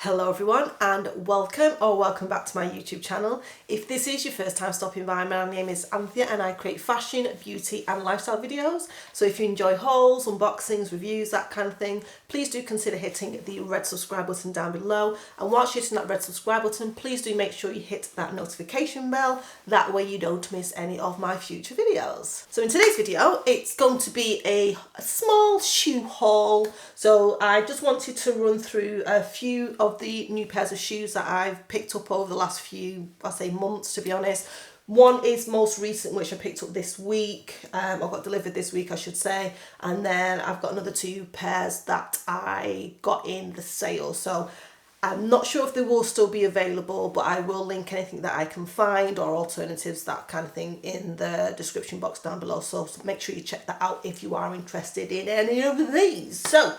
Hello everyone and welcome back to my YouTube channel. If this is your first time stopping by, my name is Anthea and I create fashion, beauty and lifestyle videos. So if you enjoy hauls, unboxings, reviews, that kind of thing, please do consider hitting the red subscribe button down below. And whilst you're hitting that red subscribe button, please do make sure you hit that notification bell. That way you don't miss any of my future videos. So in today's video, it's going to be a small shoe haul. So I just wanted to run through a few of the new pairs of shoes that I've picked up over the last few, I say months to be honest. One is most recent, which I picked up this week. I got delivered this week, I should say. And then I've got another two pairs that I got in the sale. So I'm not sure if they will still be available, but I will link anything that I can find or alternatives, that kind of thing, in the description box down below. So make sure you check that out if you are interested in any of these. So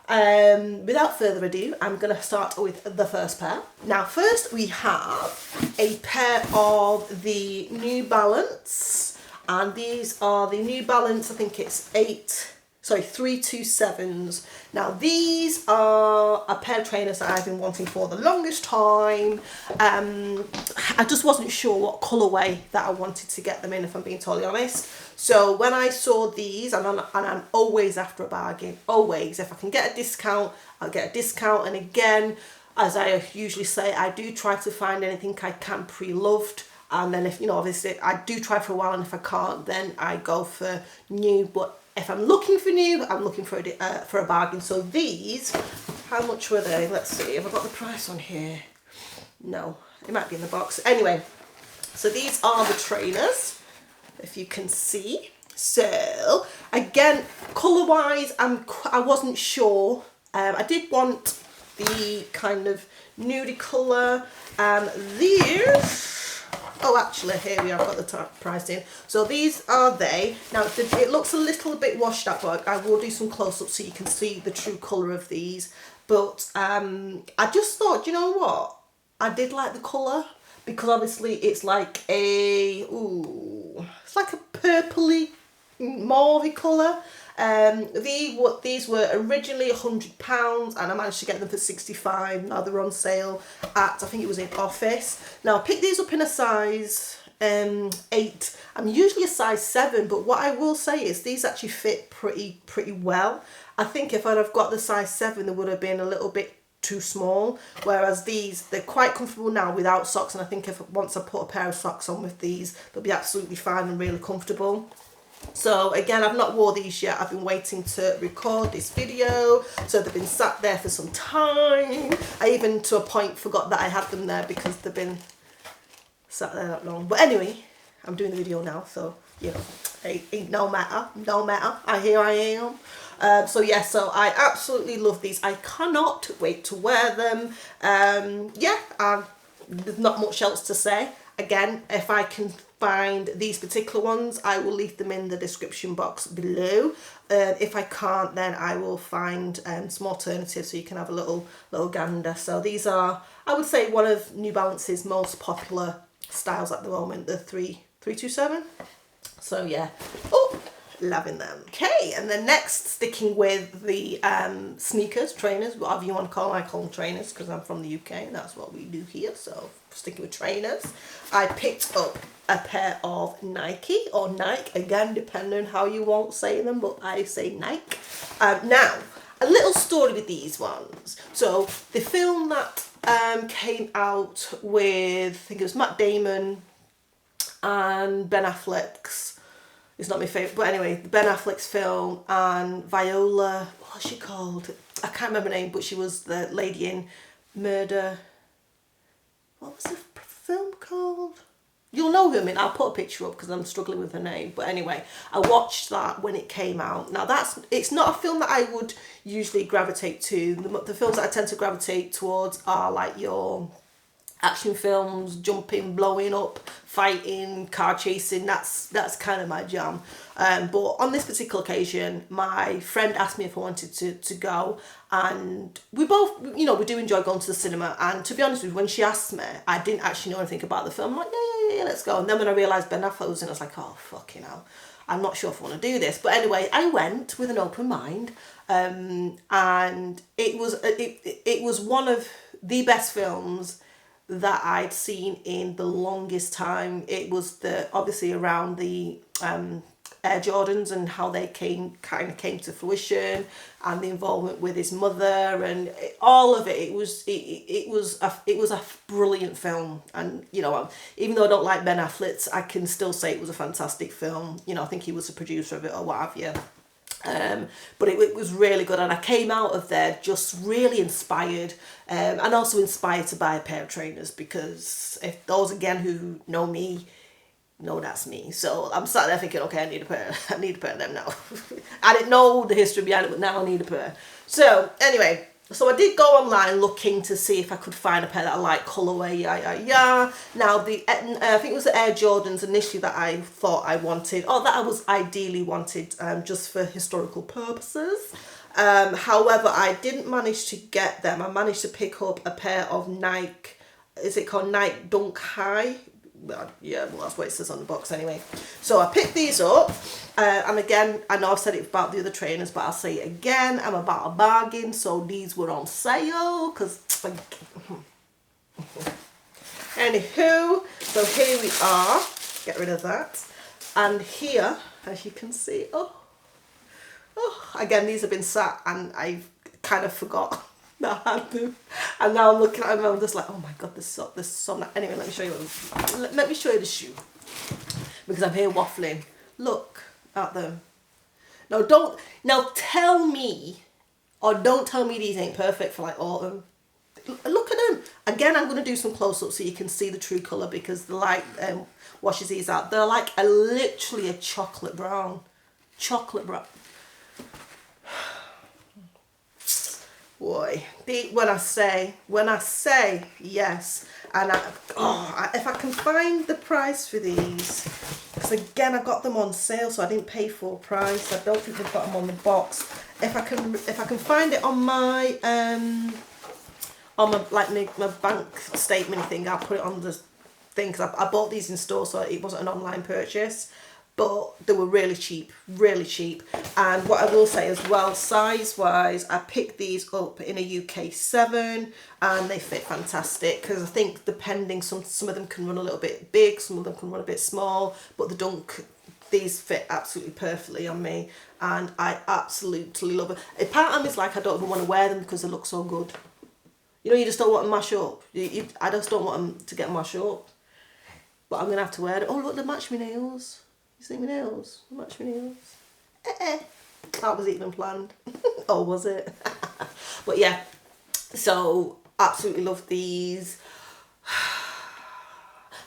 without further ado, I'm going to start with the first pair. Now first we have a pair of the New Balance, and these are the New Balance, I think it's 327s. Now these are a pair of trainers that I've been wanting for the longest time. I just wasn't sure what colourway that I wanted to get them in, if I'm being totally honest. So when I saw these, and I'm always after a bargain, always. If I can get a discount, I'll get a discount. And again, as I usually say, I do try to find anything I can pre-loved. And then if, you know, obviously I do try for a while, and if I can't, then I go for new. But if I'm looking for new, I'm looking for a bargain. So these, how much were they? Let's see, have I got the price on here? No, it might be in the box. Anyway, so these are the trainers, if you can see. So again, colour wise, I wasn't sure. I did want the kind of nudie colour. These, oh actually here we have got the price in. So these are they. Now it looks a little bit washed out, but I will do some close-ups so you can see the true colour of these. But I just thought, you know what, I did like the colour, because obviously it's like it's like a purpley mauvey colour. These were originally £100 and I managed to get them for £65. Now they're on sale at, I think it was in Office. Now I picked these up in a size 8. I'm usually a size 7, but what I will say is these actually fit pretty well. I think if I'd have got the size 7, they would have been a little bit too small, whereas these, they're quite comfortable now without socks, and I think if once I put a pair of socks on with these, they'll be absolutely fine and really comfortable. So again, I've not wore these yet. I've been waiting to record this video, so they've been sat there for some time. I even to a point forgot that I had them there because they've been sat there that long. But anyway, I'm doing the video now, so you know, it no matter. Here I am. So yeah, so I absolutely love these. I cannot wait to wear them. There's not much else to say. Again, if I can find these particular ones, I will leave them in the description box below. If I can't, then I will find some alternatives so you can have a little gander. So these are, I would say, one of New Balance's most popular styles at the moment, the 327. So yeah, oh, loving them. Okay, and then next, sticking with the sneakers, trainers, whatever you want to call them. I call them trainers because I'm from the UK and that's what we do here. So sticking with trainers, I picked up a pair of Nike, or Nike, again, depending how you want to say them, but I say Nike. Now, a little story with these ones. So the film that came out with, I think it was Matt Damon and Ben Affleck's, it's not my favourite, but anyway, Ben Affleck's film, and Viola, what's she called? I can't remember her name, but she was the lady in Murder. What was the film called? You'll know who I mean. I'll put a picture up because I'm struggling with her name. But anyway, I watched that when it came out. Now it's not a film that I would usually gravitate to. The films that I tend to gravitate towards are like your action films, jumping, blowing up, fighting, car chasing. That's kind of my jam. But on this particular occasion, my friend asked me if I wanted to go, and we both, you know, we do enjoy going to the cinema. And to be honest with you, when she asked me, I didn't actually know anything about the film. I'm like, yeah, let's go. And then when I realised Ben Affleck was in, I was like, oh, fucking hell, I'm not sure if I want to do this. But anyway, I went with an open mind, and it was one of the best films that I'd seen in the longest time. It was obviously around the Air Jordans and how they came to fruition, and the involvement with his mother, and all of it. It was a brilliant film, and even though I don't like Ben Affleck, I can still say it was a fantastic film. I think he was the producer of it or what have you. But it was really good, and I came out of there just really inspired, and also inspired to buy a pair of trainers, because if those again who know me know that's me. So I'm sat there thinking, okay, I need a pair of them now. I didn't know the history behind it, but now I need a pair. So anyway, so I did go online looking to see if I could find a pair that I like, colorway, yeah. Now I think it was the Air Jordans initially that I thought I wanted, or that I was ideally wanted, just for historical purposes. However, I didn't manage to get them. I managed to pick up a pair of Nike, is it called Nike Dunk High? Yeah, well, that's what it says on the box anyway. So I picked these up, and again, I know I've said it about the other trainers, but I'll say it again, I'm about a bargain. So these were on sale, because anywho, so here we are, get rid of that, and here, as you can see, again, these have been sat, and I've kind of forgot that I had them, and now I'm looking at them and I'm just like, oh my god, this is so nice. Anyway, let me show you let me show you the shoe, because I'm here waffling. Look at them. Now tell me, or don't tell me these ain't perfect for like autumn. Look at them. Again, I'm going to do some close-ups so you can see the true colour, because the light washes these out. They're like literally a chocolate brown. Boy, when I say yes, and if I can find the price for these, because again I got them on sale, so I didn't pay full price. I don't think they've got them on the box. If I can find it on my my bank statement thing, I'll put it on the thing, because I bought these in store, so it wasn't an online purchase. But they were really cheap. And what I will say as well, size wise, I picked these up in a UK 7, and they fit fantastic, because I think depending, some of them can run a little bit big, some of them can run a bit small, but these fit absolutely perfectly on me, and I absolutely love it. A part of me is like, I don't even want to wear them because they look so good. You just don't want them mash up. I just don't want them to get mashed up. But I'm going to have to wear it. Oh look, they match my nails. You see my nails? Match my nails. That was even planned. Oh, was it? But yeah, so absolutely love these.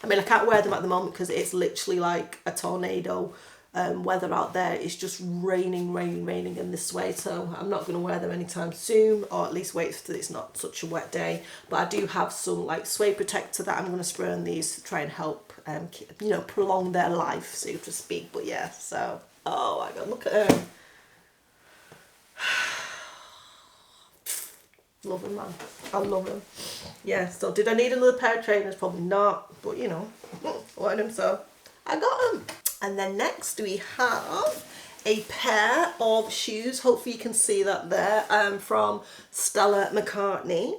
I mean, I can't wear them at the moment because it's literally like a tornado weather out there. It's just raining in this way, so I'm not going to wear them anytime soon, or at least wait till it's not such a wet day. But I do have some like suede protector that I'm going to spray on these to try and help prolong their life, so to speak. But yeah, so oh my god, look at them. Love them, man. I love them. Yeah, so did I need another pair of trainers? Probably not, but wanted them, so I got them. And then next we have a pair of shoes. Hopefully you can see that there, from Stella McCartney.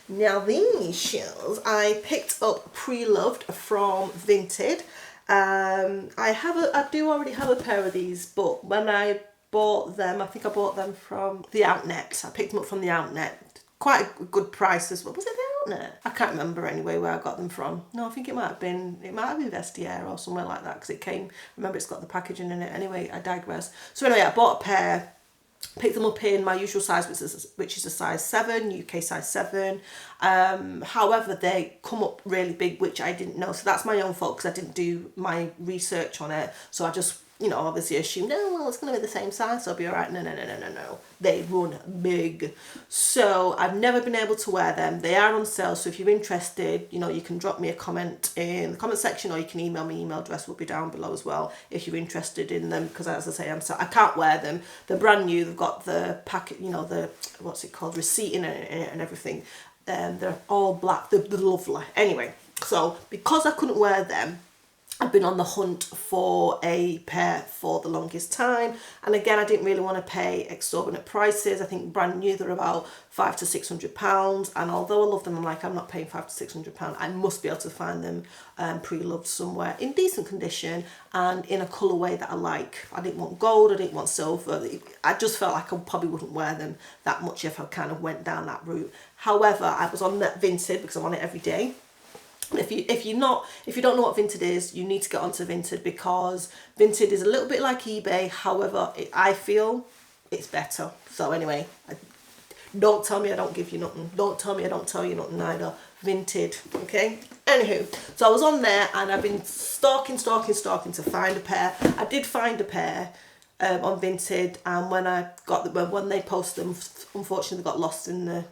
Now these shoes I picked up pre-loved from Vinted. I do already have a pair of these, but when I bought them, I think I bought them from the Outnet. I picked them up from the Outnet. Quite a good price as well. Was it the Outnet? I can't remember anyway where I got them from. No, I think it might have been Vestiaire or somewhere like that, because it came, remember, it's got the packaging in it. Anyway, I digress. So anyway, I bought a pair, picked them up in my usual size, which is a size 7, UK size 7. However, they come up really big, which I didn't know. So that's my own fault, because I didn't do my research on it. So I just, obviously assumed, it's going to be the same size, so I'll be all right. No. They run big. So I've never been able to wear them. They are on sale, so if you're interested, you can drop me a comment in the comment section, or you can email me. Email address will be down below as well if you're interested in them, because as I say, I can't wear them. They're brand new. They've got the packet, the, what's it called, receipt in it and everything. They're all black. They're lovely. Anyway, so because I couldn't wear them, I've been on the hunt for a pair for the longest time, and again, I didn't really want to pay exorbitant prices. I think brand new they're about £500 to £600, and although I love them, I'm like, I'm not paying £500 to £600. I must be able to find them pre-loved somewhere in decent condition and in a colourway that I like. I didn't want gold, I didn't want silver. I just felt like I probably wouldn't wear them that much if I kind of went down that route. However, I was on that Vinted because I'm on it every day. If you don't know what Vinted is, you need to get onto Vinted, because Vinted is a little bit like eBay. However, I feel it's better. So anyway, don't tell me I don't give you nothing. Don't tell me I don't tell you nothing either. Vinted, okay? Anywho, so I was on there and I've been stalking to find a pair. I did find a pair on Vinted, and when they posted them, unfortunately they got lost in the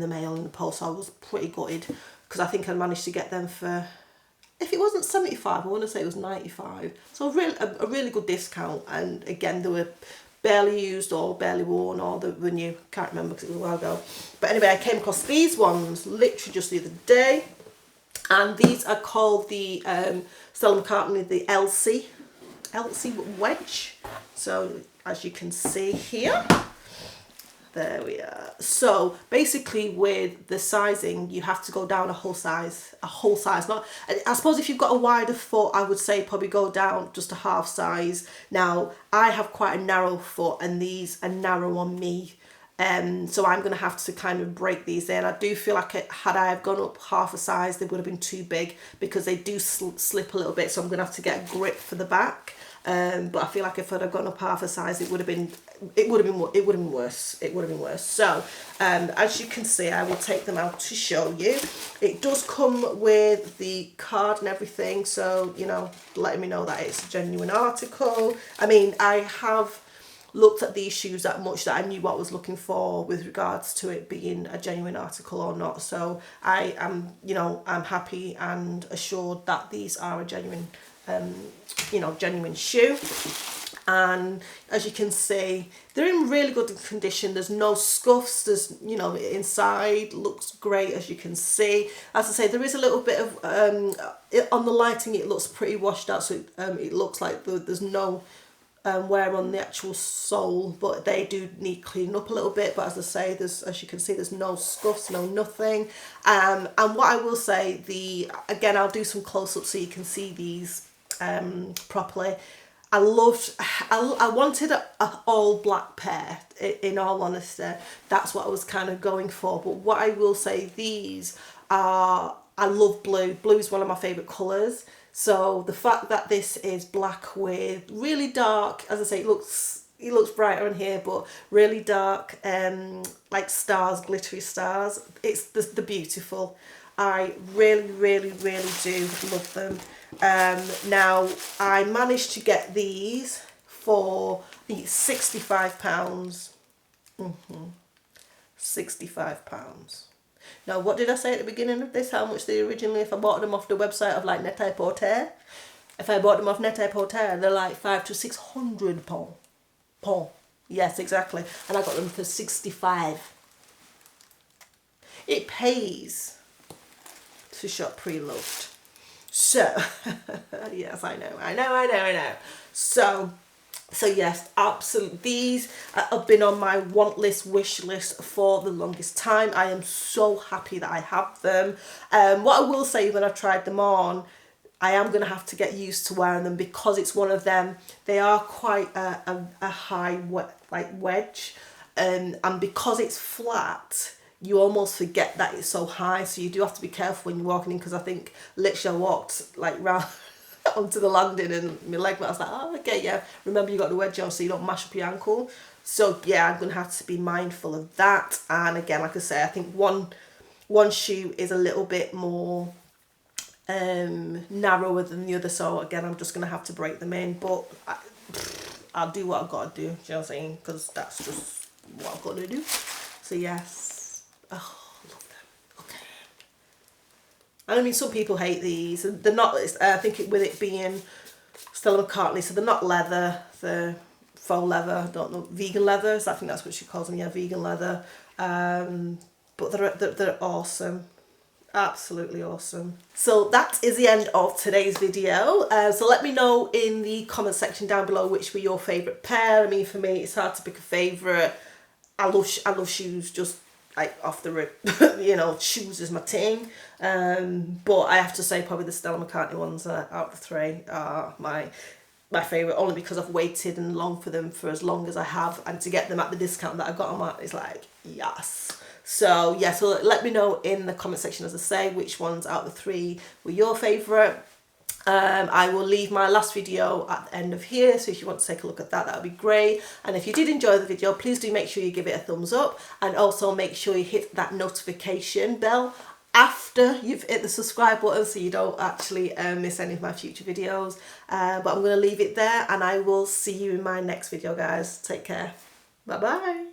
mail in the post. So I was pretty gutted, because I think I managed to get them for, if it wasn't 75, I want to say it was 95. So a really good discount. And again, they were barely used or barely worn, or they were new. Can't remember because it was a while ago. But anyway, I came across these ones literally just the other day, and these are called the Stella McCartney, the Elsie wedge. So as you can see here, there we are. So basically, with the sizing, you have to go down a whole size. Not, I suppose if you've got a wider foot, I would say probably go down just a half size. Now I have quite a narrow foot, and these are narrow on me. So I'm going to have to kind of break these in. I do feel like had I have gone up half a size, they would have been too big, because they do slip a little bit. So I'm going to have to get a grip for the back. But I feel like if I'd have gone up half a size, it would have been worse. So as you can see, I will take them out to show you. It does come with the card and everything, so letting me know that it's a genuine article. I mean, I have looked at these shoes that much that I knew what I was looking for with regards to it being a genuine article or not. So I am, I'm happy and assured that these are a genuine shoe. And as you can see, they're in really good condition. There's no scuffs. There's, inside looks great, as you can see. As I say, there is a little bit of on the lighting, it looks pretty washed out, so it looks like there's no wear on the actual sole, but they do need cleaning up a little bit. But as I say, as you can see, there's no scuffs, no nothing. And what I will say, again, I'll do some close-ups so you can see these properly. I wanted an all black pair, in all honesty. That's what I was kind of going for. But what I will say, I love blue. Blue is one of my favourite colours. So the fact that this is black with really dark, as I say, it looks brighter in here, but really dark, like stars, glittery stars. It's the beautiful. I really, really, really do love them. Now I managed to get these for, I think it's £65. £65. Now, what did I say at the beginning of this? How much they originally, if I bought them off the website of like Net-a-Porter? If I bought them off Net-a-Porter, they're like £500 to £600. Yes, exactly. And I got them for 65. It pays to shop pre-loved. So, yes, I know. So yes, absolutely. These have been on my want list, wish list for the longest time. I am so happy that I have them. What I will say, when I've tried them on, I am going to have to get used to wearing them, because it's one of them. They are quite a high wedge, and because it's flat, you almost forget that it's so high. So you do have to be careful when you're walking in, because I think literally I walked round onto the landing and my leg, I was like, oh, okay, yeah, remember you got the wedge on so you don't mash up your ankle. So yeah, I'm going to have to be mindful of that. And again, like I say, I think one shoe is a little bit more narrower than the other, so again, I'm just going to have to break them in, but I'll do what I've got to do, you know what I'm saying, because that's just what I've got to do. So yes, oh, I love them. Okay. I mean, some people hate these, and they're not, I think with it being Stella McCartney, so they're not leather, they're faux leather, I don't know, vegan leather, so I think that's what she calls them, yeah, vegan leather, but they're awesome. Absolutely awesome. So that is the end of today's video. So let me know in the comment section down below which were your favourite pair. I mean, for me, it's hard to pick a favourite. I love shoes, just like off the rip. You know, shoes is my thing. But I have to say probably the Stella McCartney ones out of the three are my favourite, only because I've waited and longed for them for as long as I have, and to get them at the discount that I got them at is like, yes. So yeah, so let me know in the comment section, as I say, which ones out of the three were your favourite. I will leave my last video at the end of here, so if you want to take a look at that, that would be great. And if you did enjoy the video, please do make sure you give it a thumbs up, and also make sure you hit that notification bell after you've hit the subscribe button, so you don't actually miss any of my future videos. But I'm going to leave it there, and I will see you in my next video, guys. Take care. Bye bye.